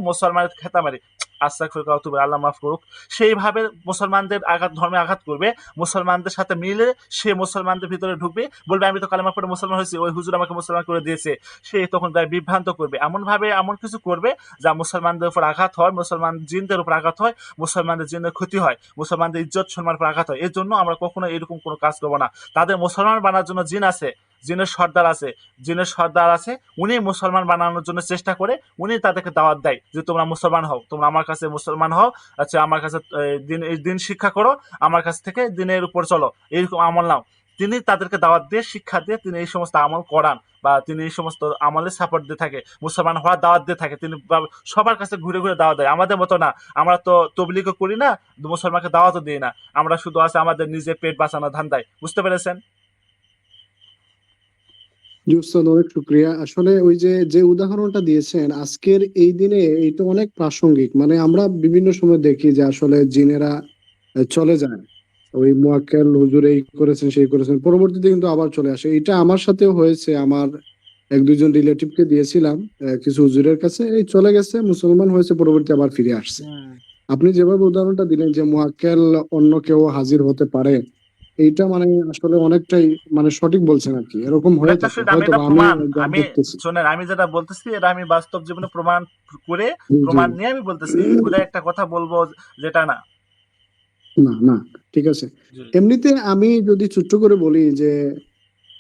মুসলমানের খেতামারি, আস্তাগফিরুল্লাহ ওয়া আতুবু ইলাইহি, আল্লাহ মাফ করুক, সেইভাবে মুসলমানদের ধর্মে আঘাত করবে, মুসলমানদের সাথে মিলে সে মুসলমানদের ভিতরে ঢুকবে, বলবে আমি তো কালেমা পড়ে মুসলমান হয়েছি, ওই হুজুর আমাকে মুসলমান করে দিয়েছে, সে তখন তাই বিভ্রান্ত করবে, এমন ভাবে এমন কিছু করবে যা মুসলমানদের উপর আঘাত হয়, মুসলমান জিনদের উপর আঘাত হয়, মুসলমানদের জিনের ক্ষতি হয়, মুসলমানদের ইজ্জত সম্মানের উপর আঘাত হয়। এর জন্য আমরা কখনো এরকম কোনো কাজ করবো না। তাদের মুসলমান বানানোর জন্য জিন আছে, জিনের সর্দার আছে, জিনের সর্দার আছে, উনি মুসলমান বানানোর জন্য চেষ্টা করে, উনি তাদেরকে দাওয়াত দেয় যে তোমরা মুসলমান হও, তোমরা আমার কাছে মুসলমান হও, আচ্ছা আমার কাছে দিন শিক্ষা করো, আমার কাছ থেকে দিনের উপর চলো, এইরকম আমল নাও। তিনি তাদেরকে দাওয়াত দিয়ে শিক্ষা দিয়ে তিনি এই সমস্ত আমল করান, বা তিনি এই সমস্ত আমলে সাপোর্ট দিয়ে থাকে, মুসলমান হওয়ার দাওয়াত দিয়ে থাকে, তিনি সবার কাছে ঘুরে ঘুরে দাওয়াত দেয়। আমাদের মতো না, আমরা তো তবলিগও করি না, মুসলমানকে দাওয়াতও দিই না, আমরা শুধু আছে আমাদের নিজের পেট বাঁচানোর ধান্দায়। বুঝতে পেরেছেন? জি উস্তাদ, অনেক শুক্রিয়া। আসলে ওই যে যে উদাহরণটা দিয়েছেন আজকের এই দিনে, এটা অনেক প্রাসঙ্গিক। মানে আমরা বিভিন্ন সময় দেখি যে আসলে জিনেরা চলে যায়, ওই মোয়াক্কেল হুজুর এই করেছেন সেই করেছেন, পরবর্তীতে কিন্তু আবার চলে আসে। এটা আমার সাথেও হয়েছে। আমার এক দুইজন রিলেটিভকে দিয়েছিলাম কিছু হুজুরের কাছে, এই চলে গেছে, মুসলমান হয়েছে, পরবর্তী আবার ফিরে আসছে। হুম। আপনি যেভাবে উদাহরণটা দিলেন যে মোয়াক্কেল অন্য কেউ হাজির হতে পারে, এইটা মানে আসলে অনেকটাই মানে সঠিক বলছেন আর কি। এরকম হয়ে একটা থাকে, সেটা আমি হয়তো এটা বা আমি প্রমাণ, যা আমি দেখতেছি। শোনেন, আমি যেটা বলতেছি এটা আমি বাস্তব জীবনে প্রমাণ করে, জি জি। প্রমাণ নিয়ে আমি বলতেছি, ঘুরে একটা কথা বলবো যেটা না। না না, ঠিক আছে। জি। এমনিতে আমি যদি ছোট্ট করে বলি যে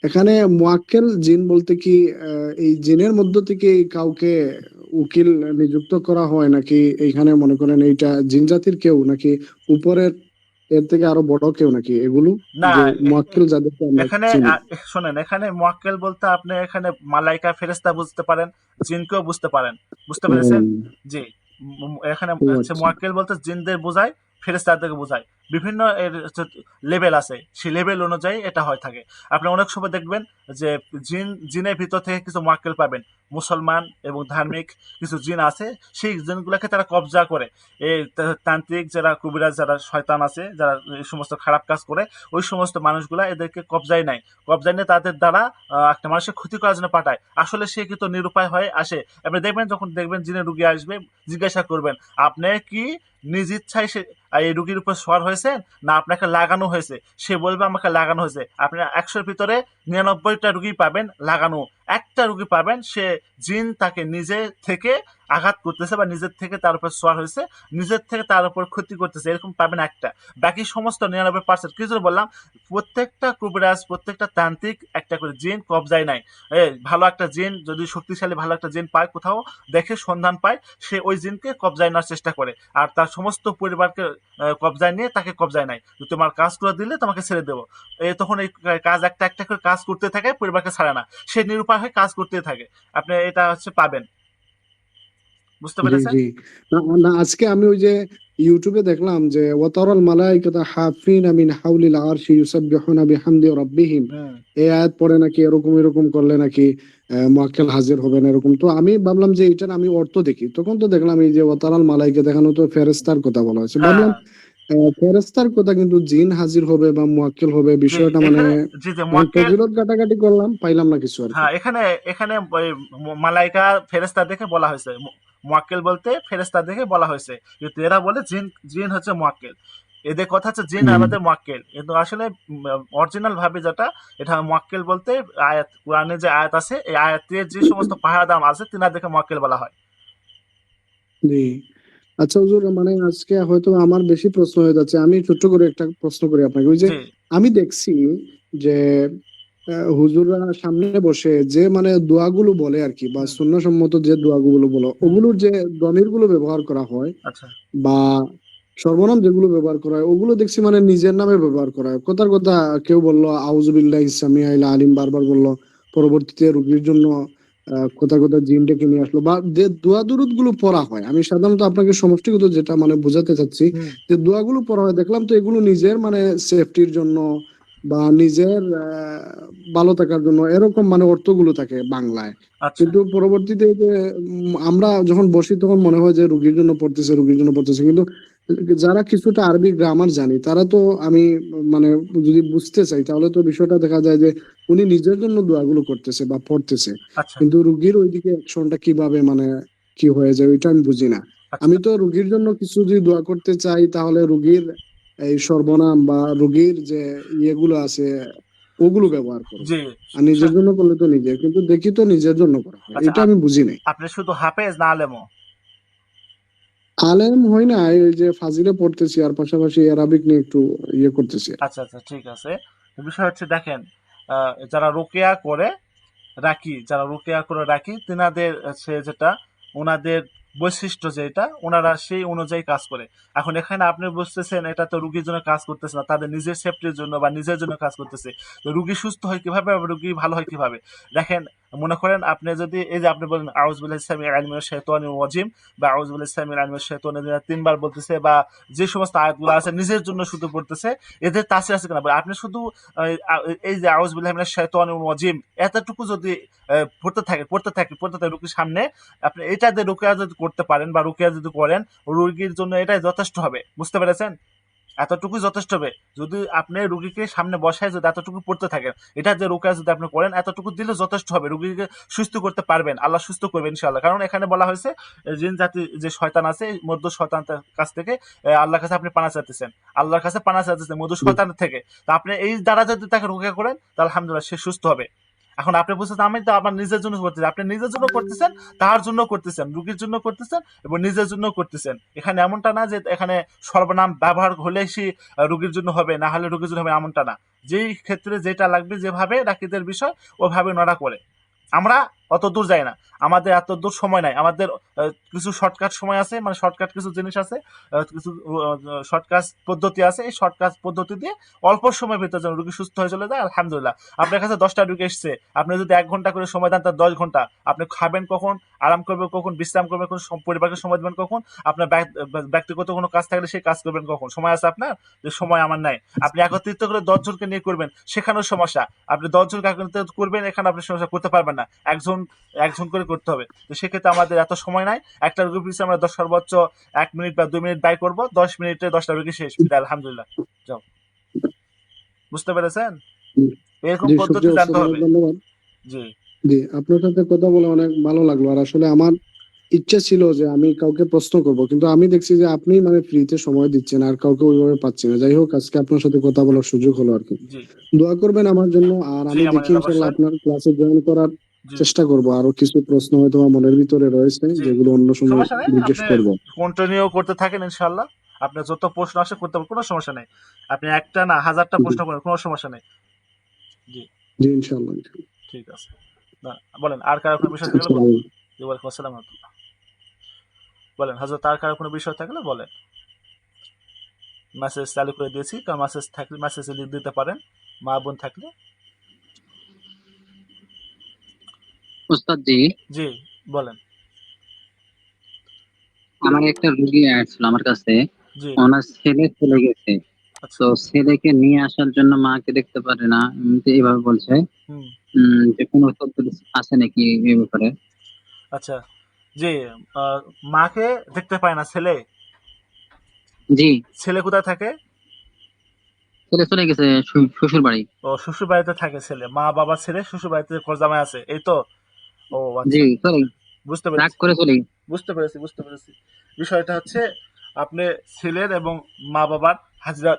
এখানে মোয়াক্কেল জিন বলতে কি এই জিনের মধ্য থেকে কাউকে উকিল নিযুক্ত করা হয়, নাকি এইখানে মনে করেন এইটা জিন জাতির কেউ, নাকি উপরের এর থেকে আরো বড় কেউ, নাকি এগুলো না, যে এ- মোয়াক্কেল যাদেরকে আমরা এখানে চিনি? শোনেন, এখানে মোয়াক্কেল বলতে আপনি এখানে মালাইকা ফেরেশতা বুঝতে পারেন, জিনকেও বুঝতে পারেন। বুঝতে ও, পেরেছেন? জি। এখানে ও হচ্ছে আচ্ছা। মোয়াক্কেল বলতে জিনদের বোঝায়, ফেরেশতাদেরকে বোঝায়। বিভিন্ন এর লেভেল আছে, সেই লেভেল অনুযায়ী এটা হয় থাকে। আপনি অনেক সময় দেখবেন যে জিনের ভিতর থেকে কিছু মোয়াক্কেল পাবেন, মুসলমান এবং ধার্মিক কিছু জিন আছে, সেই জিনগুলোকে তারা কবজা করে। এই তান্ত্রিক যারা, কবিরাজ যারা, শয়তান আছে যারা এই সমস্ত খারাপ কাজ করে, ওই সমস্ত মানুষগুলা এদেরকে কবজায় নেয়, কবজায় নিয়ে তাদের দ্বারা একটা মানুষের ক্ষতি করার জন্য পাঠায়। আসলে সে কিন্তু নিরুপায় হয়ে আসে। আপনি দেখবেন, যখন দেখবেন জিনে রুগী আসবে, জিজ্ঞাসা করবেন আপনি কি নিজ ইচ্ছায় এই রুগীর উপর সওয়ার হয়েছেন, না আপনাকে লাগানো হয়েছে? সে বলবে আমাকে লাগানো হয়েছে। আপনি 100-র ভিতরে 99টা রুগী পাবেন লাগানো, একটা রোগী পাবেন সে জিন তাকে নিজে থেকে আঘাত করতেছে বা নিজের থেকে তার উপর সোয়ার হয়েছে, নিজের থেকে তার উপর ক্ষতি করতেছে, এরকম পাবেন একটা। বাকি সমস্ত 99% কি জন্য বললাম, প্রত্যেকটা কবিরাজ প্রত্যেকটা তান্ত্রিক একটা করে জিন কবজায় নাই। ভালো একটা জিন যদি শক্তিশালী ভালো একটা জিন পায়, কোথাও দেখে সন্ধান পায়, সে ওই জিনকে কবজায় নেওয়ার চেষ্টা করে আর তার সমস্ত পরিবারকে কবজায় নিয়ে তাকে কবজায় নেয়, তোমার কাজ করে দিলে তোমাকে ছেড়ে দেবো। তখন এই কাজ একটা একটা করে কাজ করতে থাকে, পরিবারকে ছাড়ে না, সে নিরুপায় হয়ে কাজ করতে থাকে। আপনি এটা হচ্ছে পাবেন, বুঝতে জি পেরেছেন? জি। না না, আজকে আমি ওই যে ইউটিউবে দেখলাম যে ওয়াতারাল মালাইকাতা হাফিনা মিন হাউলিল আরশি ইউসাব্বিহুনা বিহামদি রাব্বিহিম, হুম। এই আয়াত পড়ে নাকি এরকম এরকম করলে নাকি মুয়াক্কেল হাজির হবে না এরকম। তো আমি ভাবলাম যে এটার আমি অর্থ দেখি, তখন তো দেখলাম এই যে ওয়াতারাল মালাইকা দেখানো তো ফেরেশতার কথা বলা হয়েছে, হ্যাঁ। ভাবলাম ফেরেশতার কথা, কিন্তু জিন হাজির হবে বা মুয়াক্কেল হবে জি বিষয়টা মানে এখানে, জি জি এখন মোয়াক্কেল। ফজিলত কাটাকাটি করলাম, পাইলাম না কিছু আর কি। হ্যাঁ, এখানে এখানে ওই মালাইকা ফেরেশতা দেখে বলা হয়েছে, মুয়াক্কেল বলতে ফেরেশতা দেখে বলা হয়েছে, কিন্তু এরা বলে জিন, জিন হচ্ছে মুয়াক্কেল। এদের কথা হচ্ছে জিন হুম। আমাদের মুয়াক্কেল, কিন্তু আসলে অরিজিনাল ভাবে যেটা, এটা মুয়াক্কেল বলতে আয়াত, কোরআনে যে আয়াত আছে এই আয়াতের যে সমস্ত পাহারাদার আছে তিনাদেরকে মুয়াক্কেল বলা হয়। জি। আচ্ছা হুজুর, মানে আজকে হয়তো আমার বেশি প্রশ্ন হয়ে যাচ্ছে, আমি ছোট্ট করে একটা প্রশ্ন করি আপনাকে। ওই যে জি। আমি দেখছি যে হুজুররা সামনে বসে যে মানে দোয়াগুলো বলে আর কি, বা হুম। সুন্নাহ সম্মত যে দোয়াগুলো বলো, হুম। ওগুলোর যে দমির গুলো ব্যবহার করা হয় আচ্ছা। বা সর্বনাম যেগুলো ব্যবহার করা হয়, ওগুলো দেখছি মানে নিজের নামে ব্যবহার করা হয়। কথার কথা কেউ বললো আউজুবিল্লাহ ইসলামিয়া আলিম বারবার বললো, পরবর্তীতে রোগীর জন্য কোথা কোথা জিন ডেকে নিয়ে আসলো, বা যে দোয়া দুরুদ গুলো পড়া হয়, আমি সাধারণত আপনাকে সমষ্টিগত যেটা মানে বোঝাতে চাচ্ছি, হুম। যে দোয়াগুলো পড়া হয় দেখলাম তো এগুলো নিজের মানে সেফটির জন্য বা নিজের ভালো থাকার জন্য এরকম মানে অর্থগুলো থাকে বাংলায়। আচ্ছা। কিন্তু পরবর্তীতে এই যে আমরা যখন বসি তখন মনে হয় যে রুগীর জন্য পড়তেছে রুগীর জন্য পড়তেছে, কিন্তু যারা কিছুটা আরবি গ্রামার জানি তারা তো, আমি মানে যদি বুঝতে চাই তাহলে তো বিষয়টা দেখা যায় যে উনি নিজের জন্য দোয়াগুলো করতেছে বা পড়তেছে, আচ্ছা। কিন্তু রুগীর ওইদিকে অ্যাকশনটা কিভাবে মানে কি হয়ে যায় ওইটা আমি বুঝি না। আচ্ছা। আমি তো রুগীর জন্য কিছু যদি দোয়া করতে চাই তাহলে রুগীর এই সর্বনাম বা রুগীর যে ইয়েগুলো আছে ওগুলো ব্যবহার করব, জি। আর নিজের জন্য করলে তো নিজের, কিন্তু দেখি তো নিজের জন্য করা হয়, আচ্ছা, এটা আমি বুঝি নাই। আপনি শুধু হাফেজ না আলেমও? আলেম হই না, এই যে ফাজিলে পড়তেছি আর পাশাপাশি আরবিক নিয়ে একটু ইয়ে করতেছি। আচ্ছা আচ্ছা, ঠিক আছে। বিষয় হচ্ছে দেখেন, যারা রোকেয়া করে রাখি, যারা রোকেয়া করে রাখি তিনাদের সে যেটা, ওনাদের বৈশিষ্ট্য যেটা, ওনারা সেই অনুযায়ী কাজ করে। এখন এখানে আপনি বুঝতেছেন এটা তো রুগীর জন্য কাজ করতেছে না, তাদের নিজের সেফটির জন্য বা নিজের জন্য কাজ করতেছে। তো রুগী সুস্থ হয় কিভাবে, রুগী ভালো হয় কিভাবে? দেখেন, মনে করেন আপনি যদি এই যে আপনি বলেন আউযুবিল্লাহি সামিউল আলিম মিনাশ শাইতানির রাজিম বা আউযুবিল্লাহি সামিউল আলিম মিনাশ শাইতানির রাজিম তিনবার বলতেছে, বা যে সমস্ত আয়াতগুলো আছে নিজের জন্য শুধু পড়তেছে, এদের তাসির আছে কিনা? আপনি শুধু এই যে আউযুবিল্লাহি মিনাশ শাইতানির রাজিম এতটুকু যদি পড়তে থাকে রুগীর সামনে, আপনি এটা দিয়ে রুকিয়া যদি করতে পারেন বা রুকিয়া যদি করেন, রুগীর জন্য এটাই যথেষ্ট হবে, বুঝতে পেরেছেন? এতটুকু যথেষ্ট হবে। যদি আপনি রুগীকে সামনে বসায় যদি এতটুকু পড়তে থাকেন, এটা যে রুকিয়া যদি আপনি করেন এতটুকু দিলে যথেষ্ট হবে, রুগীকে সুস্থ করতে পারবেন, আল্লাহ সুস্থ করবেন ইনশাআল্লাহ। কারণ এখানে বলা হয়েছে জিন জাতি যে শয়তান আছে, এই মধ্য শয়তানের কাছ থেকে আল্লাহর কাছে আপনি পানা চাইতেছেন, আল্লাহর কাছে পানা চাইতেছেন মধ্য শয়তানের থেকে। তো আপনি এই দ্বারা যদি তাকে রুকিয়া করেন, তাহলে আলহামদুলিল্লাহ সে সুস্থ হবে। এখন আপনি বুঝতেছেন আমি তো আমার নিজের জন্য করতেছি, আপনি নিজের জন্য করতেছেন, তার জন্য করতেছেন, রুগীর জন্য করতেছেন এবং নিজের জন্য করতেছেন। এখানে এমনটা না যে এখানে সর্বনাম ব্যবহার হলে সে রুগীর জন্য হবে, না হলে রুগীর জন্য হবে, এমনটা না। যেই ক্ষেত্রে যেটা লাগবে, যেভাবে ডাকিদের বিষয় ওভাবে নড়া করে। আমরা অত দূর যাই না, আমাদের এত দূর সময় নাই, আমাদের কিছু শর্টকাট সময় আছে, মানে শর্টকাট কিছু জিনিস আছে, কিছু শর্টকাট পদ্ধতি আছে, এই শর্টকাট পদ্ধতি দিয়ে অল্প সময়ের ভিতরে যেন রুগী সুস্থ হয়ে চলে যায় আলহামদুলিল্লাহ। আপনার কাছে 10টা রুগী এসছে, আপনি যদি 1 ঘন্টা করে সময় দেন, তার 10 ঘন্টা। আপনি খাবেন কখন, আরাম করবেন কখন, বিশ্রাম করবেন কখন, পরিবারকে সময় দেবেন কখন, আপনার ব্যক্তিগত কোনো কাজ থাকলে সেই কাজ করবেন কখন, সময় আছে আপনার? যে সময় আমার নাই। আপনি একত্রিত করে 10 জনকে নিয়ে করবেন, সেখানেও সমস্যা। আপনি 10 জনকে একত্রিত করবেন, এখানে আপনি সমস্যা করতে পারবেন না, একজন একজন করে করতে হবে। তো সেক্ষেত্রে আমাদের এত সময় নাই, একটা রোগীর পিছনে আমরা সর্বোচ্চ 1 মিনিট বা 2 মিনিট ব্যয় করবো, 10 মিনিটে 10টা রোগী শেষ, বিদায় আলহামদুলিল্লাহ। যাও, বুঝতে পেরেছেন? এরকম জি পদ্ধতি সুপ্রিয় জানতে ওস্তাদ, অনেক হবে। ধন্যবাদ। জি। জি, আপনার সাথে কথা বলে অনেক ভালো লাগলো। আর আসলে আমার ইচ্ছে ছিল যে আমি কাউকে প্রশ্ন করব, কিন্তু আমি দেখছি যে আপনি মানে ফ্রিতে সময় দিচ্ছেন আর কাউকে ওইভাবে পাচ্ছি না। যাই হোক, আজকে আপনার সাথে কথা বলার সুযোগ হলো আর কি। জি। দোয়া করবেন আমার জন্য, আর জি আমি আমার দেখি ইনশাল্লাহ অবশ্যই। আপনার ক্লাসে জয়েন করার জি চেষ্টা করব। আরো কিছু প্রশ্ন হয়তো আমার মনের ভিতরে রয়েছে, জি যেগুলো অন্য সময় সমস্যা নেই, জিজ্ঞেস আপনি করব। কন্টিনিউ করতে থাকেন ইনশাল্লাহ। আপনার যত প্রশ্ন আসে করতে পারবেন, কোনো সমস্যা নেই। আপনি একটা না হাজারটা জি, প্রশ্ন করেন, কোনো সমস্যা নেই। জি জি, ইনশাআল্লাহ, ইনশাআল্লাহ। ঠিক আছে। না, বলেন আর কারো কোনো বিষয় থাকলে বলেন। আসসালামু জি, ওয়ালাইকুম আসসালাম রহমতুল্লাহ। বলেন হজরত, আর কারো কোনো বিষয় থাকলে বলেন। মেসেজ চালু করে দিয়েছি, কারণ মেসেজ থাকলে মেসেজে দিতে পারেন, মা বোন থাকলে। ওস্তাদ জি, জি বলেন। আমার একটা রুগী আসছিল আমার কাছে। জি ওনার ছেলে চলে গেছে, আচ্ছা। তো ছেলেকে নিয়ে আসার জন্য মাকে দেখতে পারে না, তো এইভাবে বলছে। হুম যে কোনো তথ্য আছে নাকি এই ব্যাপারে? আচ্ছা। জি, আহ, মাকে দেখতে পায় না ছেলে। জি, ছেলে কোথায় থাকে? ছেলে চলে গেছে শ্বশুর বাড়ি। ও শ্বশুর বাড়িতে থাকে ছেলে, মা বাবা ছেলে শ্বশুর বাড়িতে জামাই আছে, এই তো। ও জি, আচ্ছা, চলে বুঝতে রাগ পেরেছি, করে চলে গেছে। বুঝতে পেরেছি। বিষয়টা হচ্ছে, আপনি ছেলের এবং মা বাবার হাজিরা,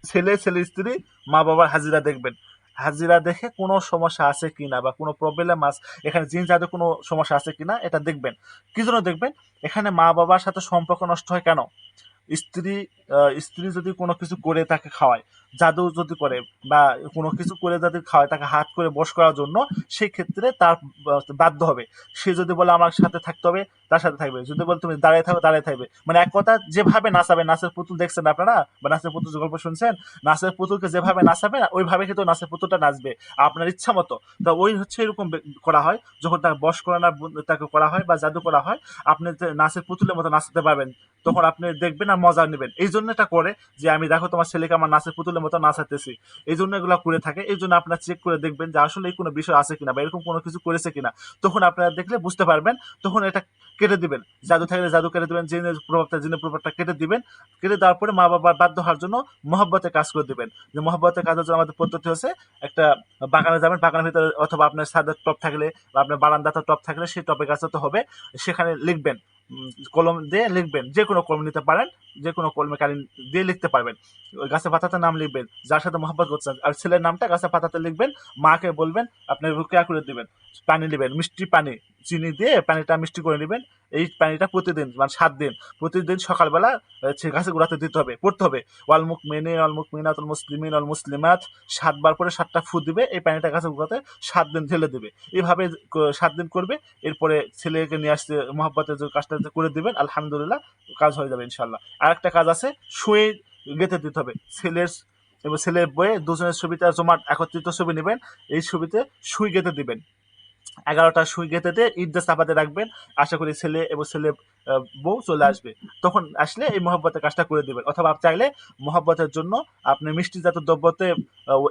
ছেলে স্ত্রী মা বাবার হাজিরা দেখবেন। হাজিরা দেখে কোনো সমস্যা আছে কিনা বা কোনো প্রবলেম আছে, এখানে জিন জাদু কোনো সমস্যা আছে কিনা এটা দেখবেন। কি জন্য দেখবেন? এখানে মা বাবার সাথে সম্পর্ক নষ্ট হয় কেন? স্ত্রী স্ত্রী যদি কোনো কিছু করে তাকে খাওয়ায়, জাদু যদি করে বা কোনো কিছু করে যদি খাওয়ায় তাকে হাত করে বশ করার জন্য, সেই ক্ষেত্রে তার বাধ্য হবে। সে যদি বলে আমার সাথে থাকতে হবে, তার সাথে থাকবে। যদি বলে তুমি দাঁড়িয়ে থাকো, দাঁড়িয়ে থাকবে। মানে এক কথা, যেভাবে নাচাবে, নাচের পুতুল দেখছেন আপনারা বা নাচের পুতুল গল্প শুনছেন, নাচের পুতুলকে যেভাবে নাচাবে ওইভাবে কিন্তু নাচের পুতুলটা নাচবে আপনার ইচ্ছা মতো। তা ওই হচ্ছে এরকম করা হয়, যখন তাকে বশ করানোর তাকে করা হয় বা জাদু করা হয়, আপনি যে নাচের পুতুলের মতো নাচতে পারবেন, তখন আপনি দেখবেন আর মজা নেবেন। এই জন্য এটা করে, যে আমি দেখো তোমার ছেলেকে আমার নাচের পুতুলের মতো নাচাতেছি। এই জন্য এগুলো করে থাকে। এই জন্য আপনার চেক করে দেখবেন যে আসলে কোনো বিষয় আছে কিনা বা এরকম কোনো কিছু করেছে কিনা। তখন আপনারা দেখলে বুঝতে পারবেন, তখন এটা কেটে দিবেন। জাদু থাকলে জাদু কেটে দিবেন, জিনের প্রভাবটা কেটে দিবেন। কেটে দেওয়ার পরে মা বাবার বাধ্য হওয়ার জন্য মহব্বতে কাজ করে দিবেন। যে মহব্বতে কাজের জন্য আমাদের পদ্ধতি হচ্ছে, একটা বাগানে যাবেন, বাগানের ভিতরে অথবা আপনার ছাদের টপ থাকলে বা আপনার বারান্দাতে টপ থাকলে সেই টপে গাছ তো হবে, সেখানে লিখবেন। কলম দিয়ে লিখবেন, যে কোনো কলম নিতে পারেন, যে কোনো কলমে কালি দিয়ে লিখতে পারবেন। ওই গাছের পাতাতে নাম লিখবেন যার সাথে মহব্বত করছেন, আর ছেলের নামটা গাছের পাতাতে লিখবেন। মাকে বলবেন আপনি রুকিয়া করে দিবেন। পানি নেবেন, মিষ্টি পানি, চিনি দিয়ে পানিটা মিষ্টি করে নেবেন। এই পানিটা প্রতিদিন মানে 7 দিন, প্রতিদিন সকালবেলা গাছের গোড়াতে দিতে হবে, পড়তে হবে। ওয়াল মুকমিনিন ওয়াল মুকমিনাত ওয়াল মুসলিমিন ওয়াল মুসলিমাত, 7 বার করে 7টা ফু দিবে, এই পানিটা গাছের গোড়াতে 7 দিন ঢেলে দিবে। এইভাবে 7 দিন করবে। এরপরে ছেলেকে নিয়ে আসতে মহব্বতের যে কাজটা করে দিবেন, আলহামদুলিল্লাহ কাজ হয়ে যাবে ইনশাল্লাহ। আর একটা কাজ আছে, সুই গেঁথে দিতে হবে ছেলের এবং ছেলের বইয়ে, দুজনের ছবিটা জমা একত্রিত ছবি নেবেন, এই ছবিতে সুই গেঁথে দিবেন। 11টা সুই গেঁথে দিয়ে ঈদটা চাপাতে রাখবেন। আশা করি ছেলে এবং ছেলে বউ চলে আসবে। তখন আসলে এই মহব্বতের কাজটা করে দিবেন। অথবা আপনি চাইলে মহব্বতের জন্য আপনি মিষ্টি জাতীয় দ্রব্যতে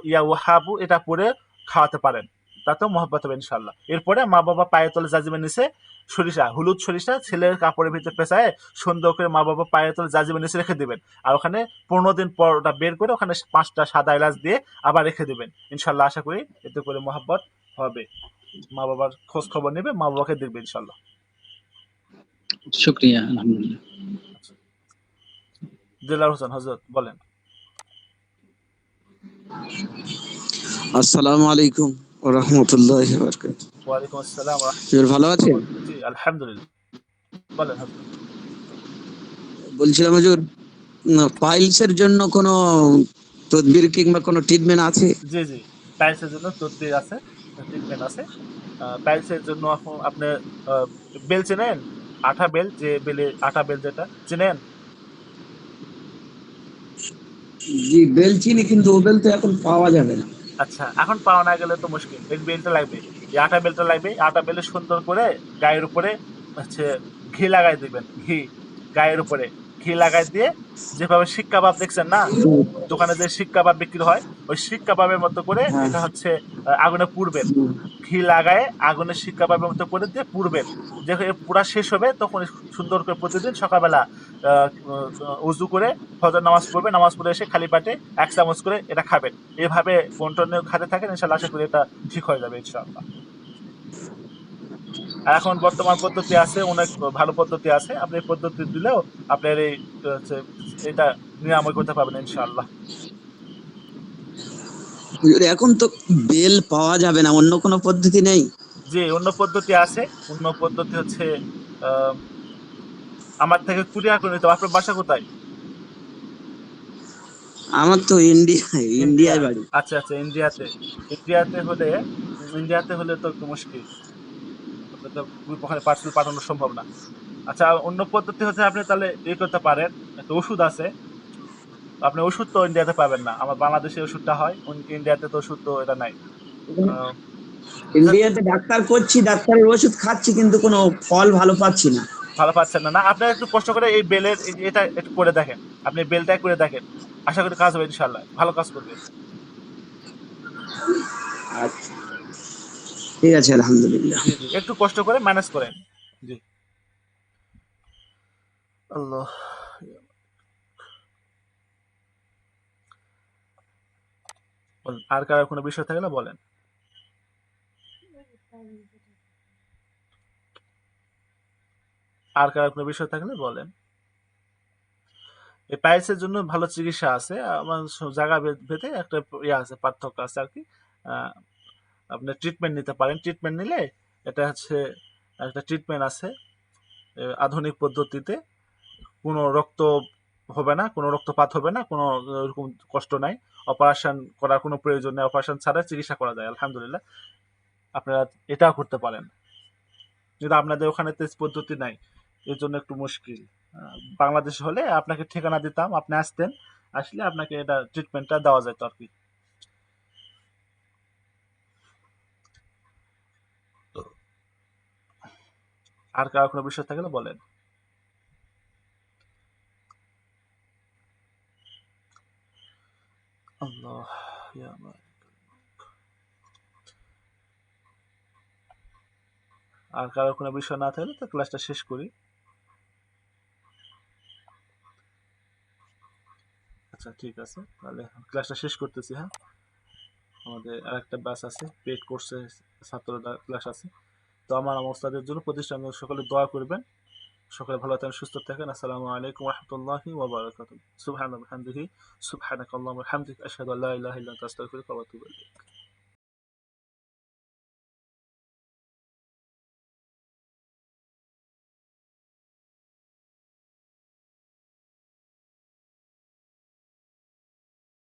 ইয়া ওয়াহাবু এটা পরে খাওয়াতে পারেন, তাতেও মহব্বত হবে ইনশাল্লাহ। এরপরে মা বাবা পায়ের তলে জাজিমের নিচে সরিষা, হলুদ সরিষা ছেলের কাপড়ের ভিতরে পেঁচায় সুন্দর করে মা বাবা পায়ের তলে জাজিমের নিচে রেখে দিবেন। আর ওখানে 15 দিন পর ওটা বের করে ওখানে 5টা সাদা এলাচ দিয়ে আবার রেখে দিবেন ইনশাল্লাহ। আশা করি এতে করে মহব্বত হবে। মা বাবার খোঁজ খবর নেবে, মা বাবাকে দেখবে ইনশাল্লাহ। শুক্রিয়া, আলহামদুলিল্লাহ। আচ্ছা, দিলার হোসেন হজরত বলেন। আসসালামু আলাইকুম ওয়া রাহমাতুল্লাহি ওয়া বারাকাতুহু। ওয়ালাইকুম আসসালাম হুজুর ভালো রহমতুল্লাহ আছেন? বরকাতুহু। জি আলহামদুলিল্লাহ। বলেন হজরত। বলছিলাম হুজুর, পাইলসের জন্য কোনো তদবির কিংবা কোনো ট্রিটমেন্ট আছে? জি জি, টাইলসের জন্য তদবির আছে, ট্রিটমেন্ট আছে। টাইলসের জন্য এখন আপনি বেল চেনেন? আঠা বেল, যে বেলে আঠা বেল যেটা চেনেন? জি বেল চিনি, কিন্তু ও বেল তো এখন পাওয়া যাবে না। আচ্ছা, এখন পাওয়া না গেলে তো মুশকিল। এই বেলটা লাগবে, এই আটা বেলটা লাগবে। আটা বেলে সুন্দর করে গায়ের উপরে হচ্ছে ঘি লাগাই দিবেন। ঘি গায়ের উপরে ঘি লাগাই দিয়ে, যেভাবে শিক কাবাব দেখছেন না, দোকানে যে শিক কাবাব বিক্রি হয়, ওই শিক কাবাবের মতো করে হ্যাঁ। এটা হচ্ছে আগুনে পুড়বেন। ঘি লাগায় আগুনে শিক কাবাবের মতো করে দিয়ে পুড়বেন। যখন পুরা শেষ হবে তখন সুন্দর করে প্রতিদিন সকালবেলা উজু করে ফজর নামাজ পড়বে, নামাজ পড়ে এসে খালি পেটে 1 চামচ করে এটা খাবেন। এভাবে কন্টিনিউ খাতে থাকেন, ইনশাল্লাহ আশা করি এটা ঠিক হয়ে যাবে ইনশাল্লাহ। আর এখন বর্তমান পদ্ধতি আছে, অনেক ভালো পদ্ধতি আছে, আপনি এই পদ্ধতি দিলেও আপনার এই হচ্ছে এটা নিরাময় করতে পারবেন ইনশাল্লাহ। হুজুর এখন তো বেল পাওয়া যাবে না, অন্য কোনো পদ্ধতি নেই? যে অন্য পদ্ধতি আছে, অন্য পদ্ধতি হচ্ছে আহ, আমার থেকে কুরিয়ার করে নিতে হবে। আপনার বাসা কোথায়? আমার তো ইন্ডিয়ায় ইন্ডিয়া। ইন্ডিয়ায় বাড়ি। আচ্ছা আচ্ছা, ইন্ডিয়াতে। ইন্ডিয়াতে হলে ইন্ডিয়াতে হলে তো একটু মুশকিল, আপনার তো ওখানে পার্সেল পাঠানো সম্ভব না। আচ্ছা, অন্য পদ্ধতি হচ্ছে আপনি তাহলে করতে পারেন, একটা ওষুধ আছে। আপনি ওষুধ তো ইন্ডিয়াতে পাবেন না, আমার বাংলাদেশে ওষুধটা হয়, ইন্ডিয়াতে তো ওষুধ তো এটা নাই। আহ, আচ্ছা, ইন্ডিয়াতে ডাক্তার করছি, ডাক্তারের ওষুধ খাচ্ছি, কিন্তু কোনো ফল ভালো পাচ্ছি না। ভালো পাচ্ছেন না? না, আপনি একটু কষ্ট করে এই বেলের এটা একটু করে দেখেন। আপনি বেলটা করে দেখেন, আশা করি কাজ হবে ইনশাল্লাহ, ভালো কাজ করবে। আচ্ছা, ঠিক আছে, আলহামদুলিল্লাহ। জি জি, একটু কষ্ট করে ম্যানেজ করেন। জি। আল্লাহ। বলেন, আর কারো কোনো বিষয় থাকলে বলেন। আর কারো কোনো বিষয় থাকলে বলেন। এই পাইলসের জন্য ভালো চিকিৎসা আছে, আমার জায়গা ভেদে একটা ইয়ে আছে, পার্থক্য আছে আর কি। আহ, আপনি ট্রিটমেন্ট নিতে পারেন, ট্রিটমেন্ট নিলে এটা হচ্ছে একটা ট্রিটমেন্ট আছে আধুনিক পদ্ধতিতে। কোনো রক্ত হবে না, কোনো রক্তপাত হবে না, কোনো এরকম কষ্ট নাই, অপারেশন করার কোনো প্রয়োজন নেই, অপারেশন ছাড়া চিকিৎসা করা যায় আলহামদুলিল্লাহ। আপনারা এটাও করতে পারেন, কিন্তু আপনাদের ওখানে তেজ পদ্ধতি নাই, এর জন্য একটু মুশকিল। বাংলাদেশ হলে আপনাকে ঠিকানা দিতাম, আপনি আসতেন, আসলে আপনাকে এটা ট্রিটমেন্টটা দেওয়া যেত আর কি। আর কারো কোনো বিষয় থাকলে বলেন। আল্লাহ, ইয়া আল্লাহ। আর কারো কোনো বিষয় না থাকলে তো ক্লাসটা শেষ করি। আচ্ছা ঠিক আছে, তাহলে ক্লাসটা শেষ করতেছি। হ্যাঁ, আমাদের আরেকটা ব্যাচ আছে, পেড কোর্সে ছাত্ররা ক্লাস আছে। তো আমার ওস্তাদের জন্য প্রতিষ্ঠানের সকলে দোয়া করবেন। সকলে ভালো থাকেন, সুস্থ থাকেন। আসসালামু আলাইকুম ওয়া রাহমাতুল্লাহি ওয়া বারাকাতুহু। সুবহানাল্লাহি ওয়া বিহামদিহি, সুবহানাকাল্লাহুম্মা ওয়া বিহামদিকা, আশহাদু আল্লা ইলাহা ইল্লা আনতা, আস্তাগফিরুকা ওয়া আতুবু ইলাইক।